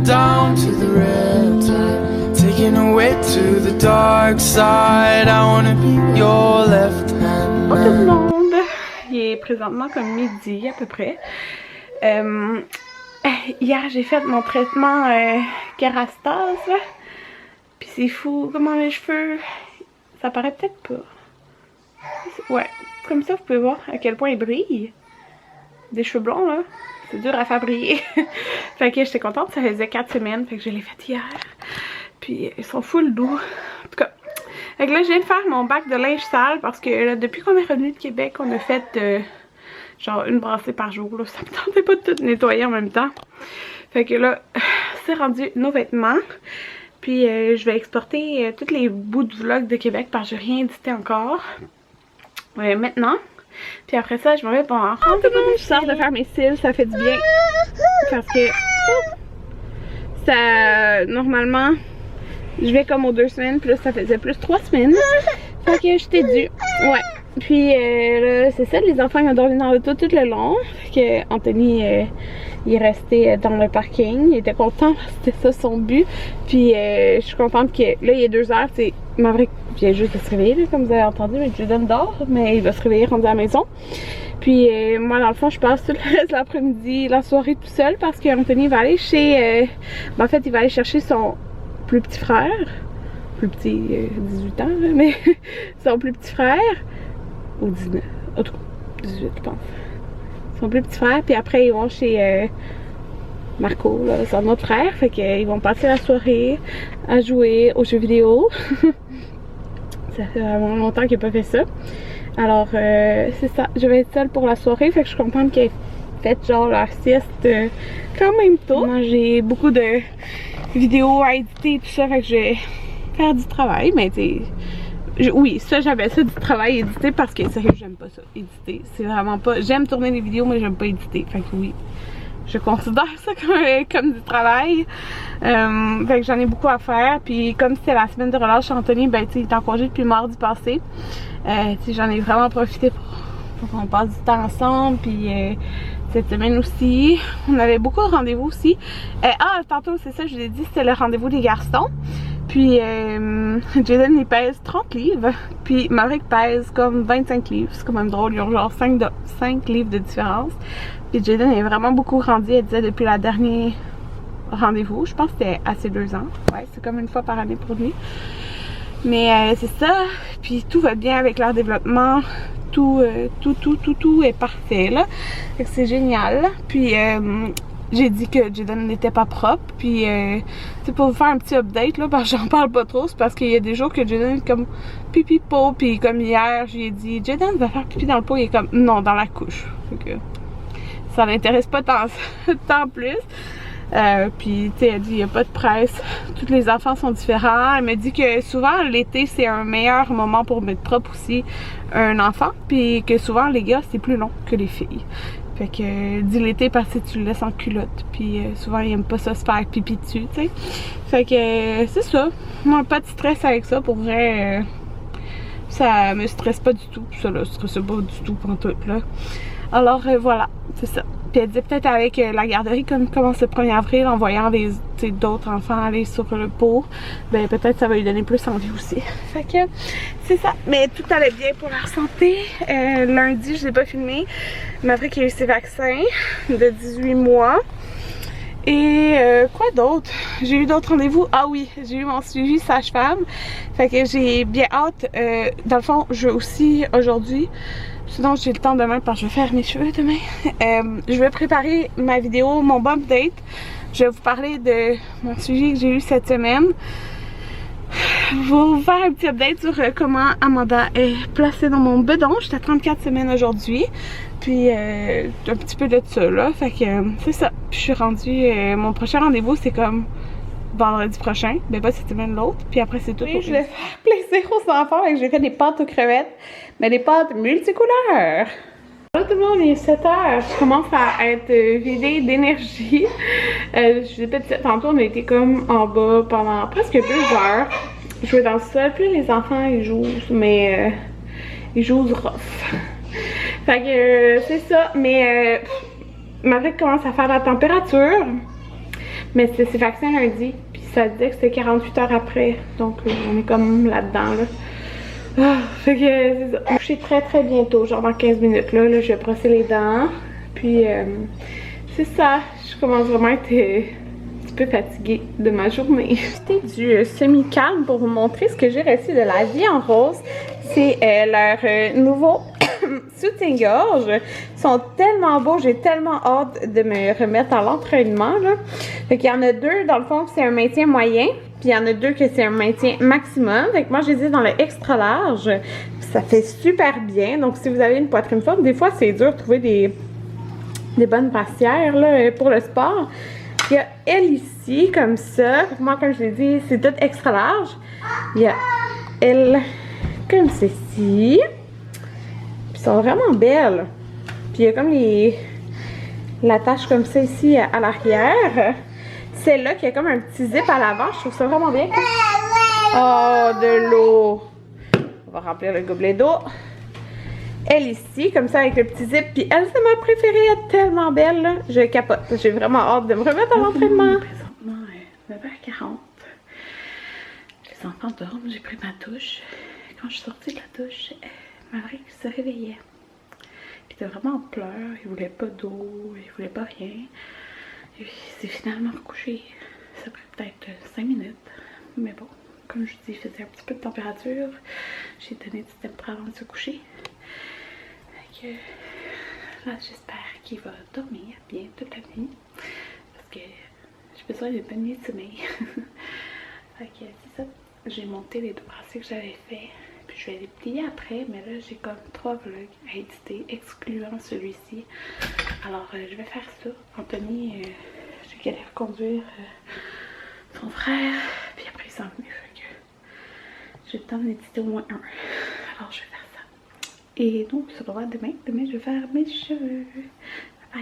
down to the riptide, taking away to the dark side. I wanna be your left hand. Bonjour tout le monde! Il est présentement comme midi à peu près. Hier j'ai fait mon traitement Kerastase. Puis c'est fou comment mes cheveux, ça paraît peut-être pas. Ouais, comme ça vous pouvez voir à quel point ils brillent. Des cheveux blonds là, c'est dur à faire briller. Fait que j'étais contente, ça faisait 4 semaines, fait que je l'ai fait hier. Puis ils sont full doux. En tout cas, fait que là je viens de faire mon bac de linge sale parce que là, depuis qu'on est revenu de Québec, on a fait genre une brassée par jour. Là. Ça me tentait pas de tout nettoyer en même temps. Fait que là, c'est rendu nos vêtements. Puis je vais exporter tous les bouts de vlog de Québec parce que j'ai rien édité encore. Maintenant. Puis après ça, je m'en vais pour en rentrer. Je sors de faire mes cils, ça fait du bien. Parce que ça, normalement, je vais comme aux 2 semaines, puis là ça faisait plus 3 semaines. Fait que j'étais due. Ouais. Puis là, c'est ça, les enfants ils ont dormi dans l'auto tout le long. Fait que Anthony il est resté dans le parking. Il était content parce que c'était ça son but. Puis je suis contente que là il est 2 heures, c'est Maverick vient juste de se réveiller là, comme vous avez entendu, mais Jaden dort, mais il va se réveiller rendu à la maison. Puis moi dans le fond je passe tout le reste de l'après-midi, la soirée tout seul parce qu'Anthony va aller chez en fait il va aller chercher son plus petit frère. Plus petit, 18 ans là, mais son plus petit frère. Ou 19, en tout cas 18 je pense. Son plus petit frère, puis après ils vont chez Marco, là, son autre frère, fait qu'ils vont passer la soirée à jouer aux jeux vidéo. Ça fait vraiment longtemps qu'il n'a pas fait ça. Alors c'est ça, je vais être seule pour la soirée, fait que je suis contente qu'elle ait fait genre la sieste quand même tôt. Moi j'ai beaucoup de vidéos à éditer et tout ça, fait que je vais faire du travail, mais tu sais, oui, ça j'avais ça du travail édité parce que sérieux j'aime pas ça, éditer. C'est vraiment pas, j'aime tourner des vidéos mais j'aime pas éditer, fait que oui. Je considère ça comme du travail. Fait que j'en ai beaucoup à faire. Puis comme c'était la semaine de relâche chez Anthony, ben tu sais, il est en congé depuis mardi passé. Tu sais, j'en ai vraiment profité pour qu'on passe du temps ensemble. Puis cette semaine aussi, on avait beaucoup de rendez-vous aussi. Tantôt c'est ça, je vous ai dit, c'était le rendez-vous des garçons. Puis Jaden il pèse 30 livres. Puis Maverick pèse comme 25 livres. C'est quand même drôle, ils ont genre 5 livres de différence. Puis Jaden est vraiment beaucoup grandi, elle disait, depuis la dernière rendez-vous. Je pense que c'était à ses 2 ans. Ouais, c'est comme une fois par année pour lui. Mais c'est ça. Puis tout va bien avec leur développement. Tout est parfait là. Fait que c'est génial. Puis j'ai dit que Jaden n'était pas propre. Puis c'est pour vous faire un petit update là, parce que j'en parle pas trop. C'est parce qu'il y a des jours que Jaden est comme pipi pot. Puis comme hier, j'ai dit Jaden va faire pipi dans le pot. Il est comme non, dans la couche. Fait que ça l'intéresse pas tant plus. Puis tu sais, elle dit il n'y a pas de presse, tous les enfants sont différents. Elle me dit que souvent l'été c'est un meilleur moment pour mettre propre aussi un enfant, puis que souvent les gars c'est plus long que les filles. Fait que dit l'été parce que tu le laisses en culotte, puis souvent ils aiment pas ça se faire pipi dessus, tu sais. Fait que c'est ça, moi pas de stress avec ça, pour vrai ça me stresse pas du tout, ça là, stresse pas du tout pour tout là. Alors voilà, c'est ça. Puis elle disait peut-être avec la garderie comme commence le 1er avril en voyant d'autres enfants aller sur le pot, ben peut-être ça va lui donner plus envie aussi. Fait que c'est ça. Mais tout allait bien pour leur santé. Lundi, je l'ai pas filmé. Maverick a eu ses vaccins de 18 mois. Et quoi d'autre? J'ai eu d'autres rendez-vous. Ah oui, j'ai eu mon suivi sage-femme. Fait que j'ai bien hâte. Dans le fond, je vais aussi aujourd'hui, sinon j'ai le temps demain parce que je vais faire mes cheveux demain. Je vais préparer ma vidéo, mon bump date. Je vais vous parler de mon suivi que j'ai eu cette semaine. Je vais vous faire un petit update sur comment Amanda est placée dans mon bedon. J'étais à 34 semaines aujourd'hui. Puis un petit peu de ça là. Fait que c'est ça. Puis je suis rendue. Mon prochain rendez-vous c'est comme vendredi prochain. Ben pas cette semaine l'autre. Puis après c'est tout. Oui, je vais faire plaisir aux enfants. Fait que j'ai fait des pâtes aux crevettes. Mais des pâtes multicouleurs. Là tout le monde, il est 7 h. Je commence à être vidée d'énergie. Je vous ai pas dit tantôt, on a été comme en bas pendant presque 2 heures. Jouer dans le sol. Puis les enfants ils jouent. Mais ils jouent rough. Fait que c'est ça, mais Maverick commence à faire la température. Mais c'est vaccin lundi, puis ça disait que c'était 48 heures après. Donc on est comme là-dedans, là. Ah, fait que c'est ça. Je suis très bientôt, genre dans 15 minutes, là je vais brosser les dents. Puis c'est ça, je commence vraiment à être un petit peu fatiguée de ma journée. C'était du semi-calme pour vous montrer ce que j'ai reçu de La Vie en Rose. C'est leur nouveau soutien-gorge. Ils sont tellement beaux, j'ai tellement hâte de me remettre à l'entraînement, là. Fait qu'il y en a deux, dans le fond, c'est un maintien moyen. Puis il y en a deux que c'est un maintien maximum. Fait que moi, je les ai dans le extra large. Ça fait super bien. Donc, si vous avez une poitrine forte, des fois, c'est dur de trouver des bonnes brassières là, pour le sport. Il y a elle ici, comme ça. Moi, comme je l'ai dit, c'est tout extra large. Il y a elle comme ceci. Puis, elles sont vraiment belles. Puis, il y a comme l'attache comme ça ici à l'arrière. Celle-là qui a comme un petit zip à l'avant. Je trouve ça vraiment bien. Oh, de l'eau. On va remplir le gobelet d'eau. Elle ici, comme ça, avec le petit zip. Puis elle, c'est ma préférée. Elle est tellement belle, là. Je capote. J'ai vraiment hâte de me remettre à l'entraînement. Présentement, 9h40. Les enfants dorment. J'ai pris ma douche. Quand je suis sortie de la douche, Maverick se réveillait. Il était vraiment en pleurs. Il voulait pas d'eau. Il voulait pas rien. Et puis, il s'est finalement recouché. Ça prend peut-être 5 minutes. Mais bon, comme je vous dis, il faisait un petit peu de température. J'ai donné du temps avant de se coucher. Là, j'espère qu'il va dormir bien toute la nuit parce que j'ai besoin d'une bonne nuit de sommeil. Fait que c'est ça. J'ai monté les deux bracelets que j'avais fait, puis je vais les plier après, mais là j'ai comme 3 vlogs à éditer, excluant celui-ci. Alors je vais faire ça. Anthony, j'ai galéré à conduire son frère, puis après il s'en venu. Fait que j'ai le temps d'éditer au moins un. Alors je vais faire ça. Et donc, ça va être demain. Demain, je vais faire mes cheveux.